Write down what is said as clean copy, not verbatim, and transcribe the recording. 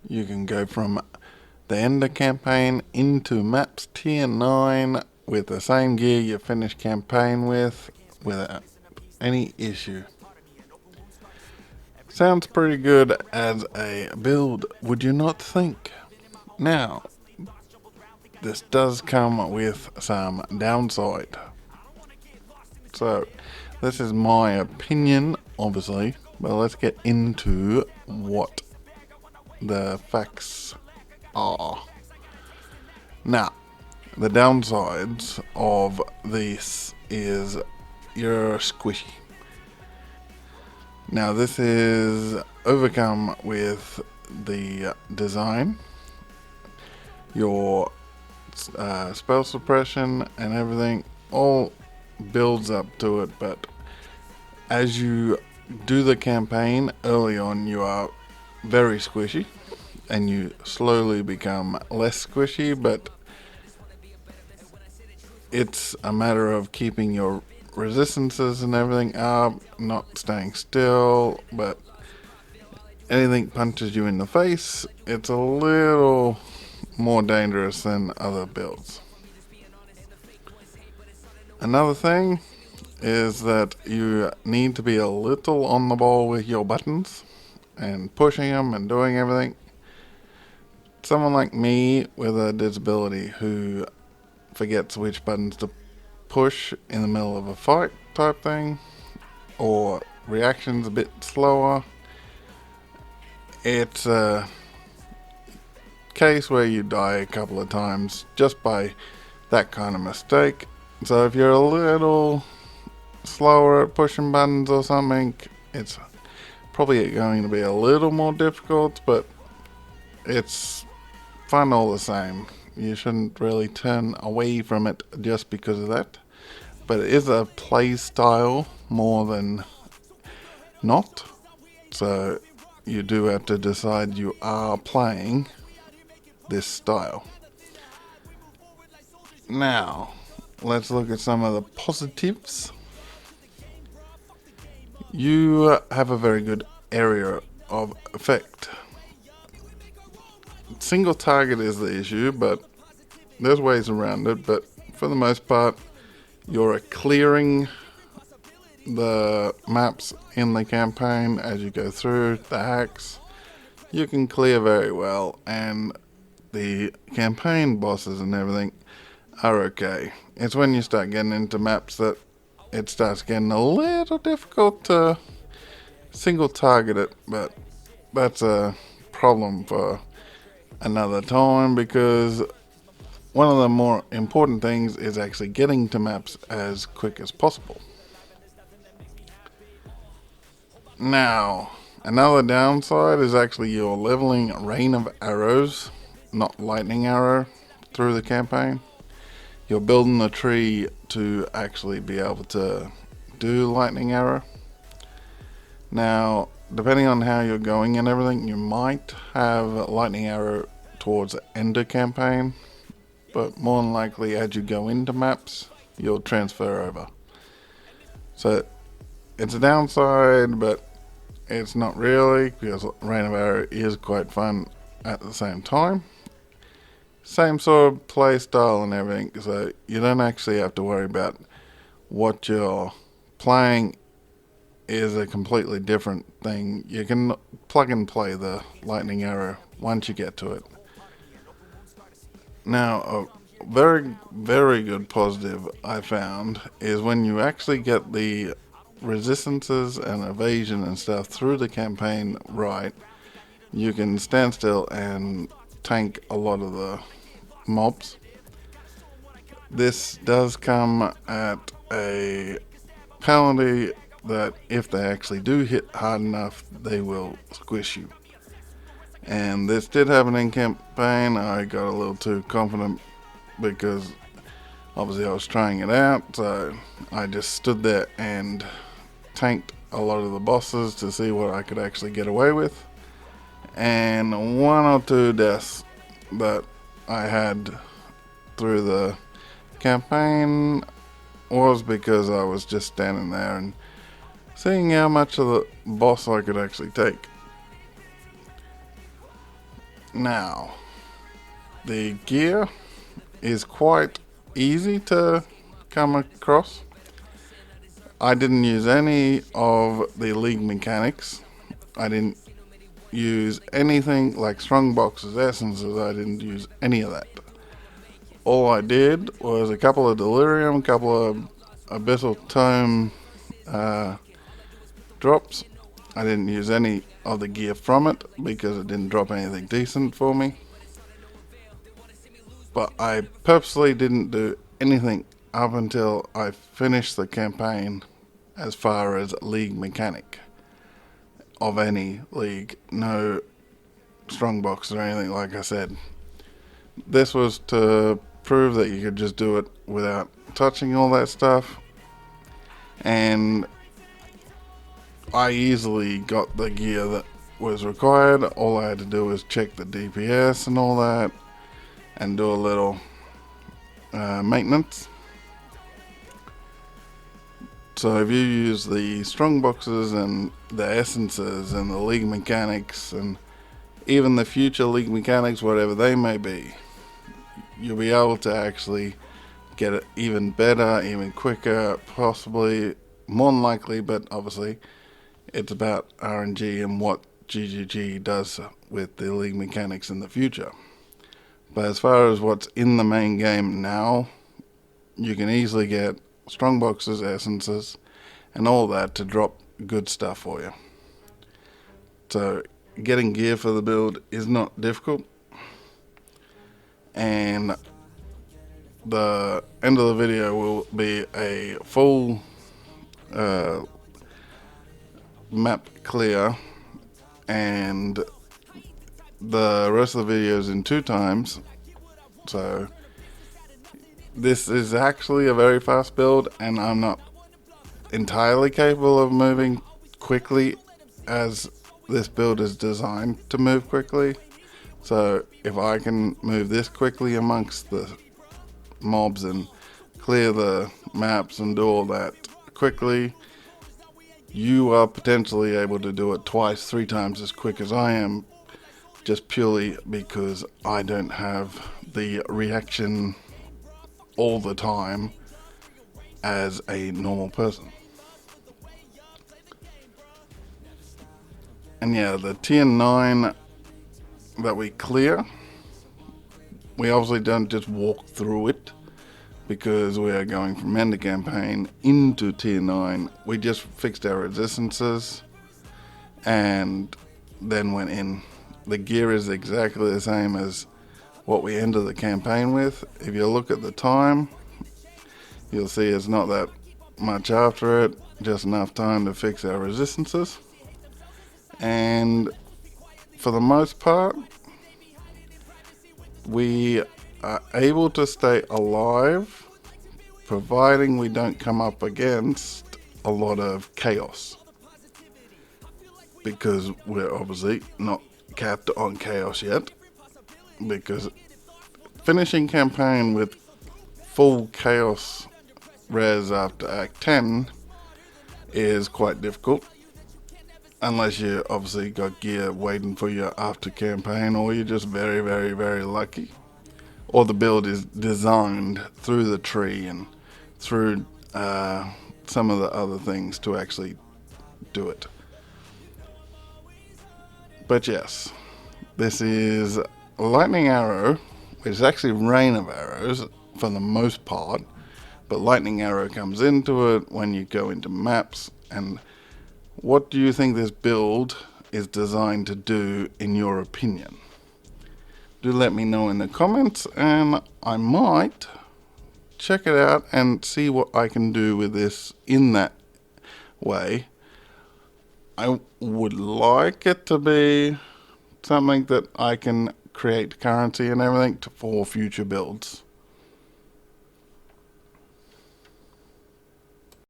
You can go from the Ender campaign into Maps Tier 9 with the same gear you finished campaign with without any issue. Sounds pretty good as a build, would you not think? Now, this does come with some downside. So, this is my opinion, obviously, but let's get into what the facts are. Now, the downsides of this is you're squishy. Now, this is overcome with the design, your spell suppression and everything all builds up to it, but as you do the campaign early on, you are very squishy and you slowly become less squishy, but it's a matter of keeping your resistances and everything up, not staying still, but anything punches you in the face, it's a little more dangerous than other builds. Another thing is that you need to be a little on the ball with your buttons and pushing them and doing everything. Someone like me with a disability who forgets which buttons to push in the middle of a fight type thing, or reactions a bit slower, it's a case where you die a couple of times just by that kind of mistake. So if you're a little slower at pushing buttons or something, it's probably going to be a little more difficult, but it's fun all the same. You shouldn't really turn away from it just because of that, but it is a play style more than not, so you do have to decide you are playing this style. Now, let's look at some of the positives. You have a very good area of effect. Single target is the issue, but there's ways around it, but for the most part, you're clearing the maps in the campaign as you go through the hacks. You can clear very well, and the campaign bosses and everything are okay. It's when you start getting into maps that it starts getting a little difficult to single target it, but that's a problem for another time, because one of the more important things is actually getting to maps as quick as possible. Now, another downside is actually your leveling rain of arrows, not lightning arrow, through the campaign. You're building a tree to actually be able to do lightning arrow. Now, depending on how you're going and everything, you might have lightning arrow towards the Ender campaign, but more than likely as you go into maps, you'll transfer over. So it's a downside, but it's not really, because Rain of Arrow is quite fun at the same time. Same sort of play style and everything, so you don't actually have to worry about what you're playing is a completely different thing. You can plug and play the lightning arrow once you get to it. Now, a very, very good positive I found is when you actually get the resistances and evasion and stuff through the campaign right, you can stand still and tank a lot of the mobs. This does come at a penalty that if they actually do hit hard enough, they will squish you. And this did happen in campaign. I got a little too confident because obviously I was trying it out, so I just stood there and tanked a lot of the bosses to see what I could actually get away with. And one or two deaths that I had through the campaign was because I was just standing there and seeing how much of the boss I could actually take. Now, the gear is quite easy to come across. I didn't use any of the league mechanics. I didn't use anything like strong boxes, essences. I didn't use any of that. All I did was a couple of delirium, a couple of abyssal tome drops. I didn't use any of the gear from it because it didn't drop anything decent for me. But I purposely didn't do anything up until I finished the campaign as far as league mechanic of any league. No strong box or anything, like I said. This was to prove that you could just do it without touching all that stuff. And I easily got the gear that was required. All I had to do was check the DPS and all that and do a little maintenance. So if you use the strong boxes and the essences and the league mechanics and even the future league mechanics, whatever they may be, you'll be able to actually get it even better, even quicker, possibly, more than likely, but obviously it's about RNG and what GGG does with the league mechanics in the future. But as far as what's in the main game now, you can easily get strong boxes, essences, and all that to drop good stuff for you. So getting gear for the build is not difficult. And the end of the video will be a full map clear, and the rest of the video is in 2 times. So this is actually a very fast build, and I'm not entirely capable of moving quickly as this build is designed to move quickly. So if I can move this quickly amongst the mobs and clear the maps and do all that quickly, you are potentially able to do it 2, 3 times as quick as I am, just purely because I don't have the reaction all the time as a normal person. And yeah, the tier 9 that we clear, we obviously don't just walk through it because we are going from end of campaign into tier 9. We just fixed our resistances and then went in. The gear is exactly the same as what we ended the campaign with. If you look at the time, you'll see it's not that much after it, just enough time to fix our resistances. And for the most part, we are able to stay alive, providing we don't come up against a lot of chaos. Because we're obviously not capped on chaos yet. Because finishing campaign with full chaos res after Act 10 is quite difficult. Unless you obviously got gear waiting for you after campaign, or you're just very, very, very lucky. Or the build is designed through the tree and through some of the other things to actually do it. But yes, this is Lightning Arrow, which is actually Rain of Arrows for the most part. But Lightning Arrow comes into it when you go into maps. And what do you think this build is designed to do in your opinion? Do let me know in the comments, and I might check it out and see what I can do with this in that way. I would like it to be something that I can create currency and everything for future builds.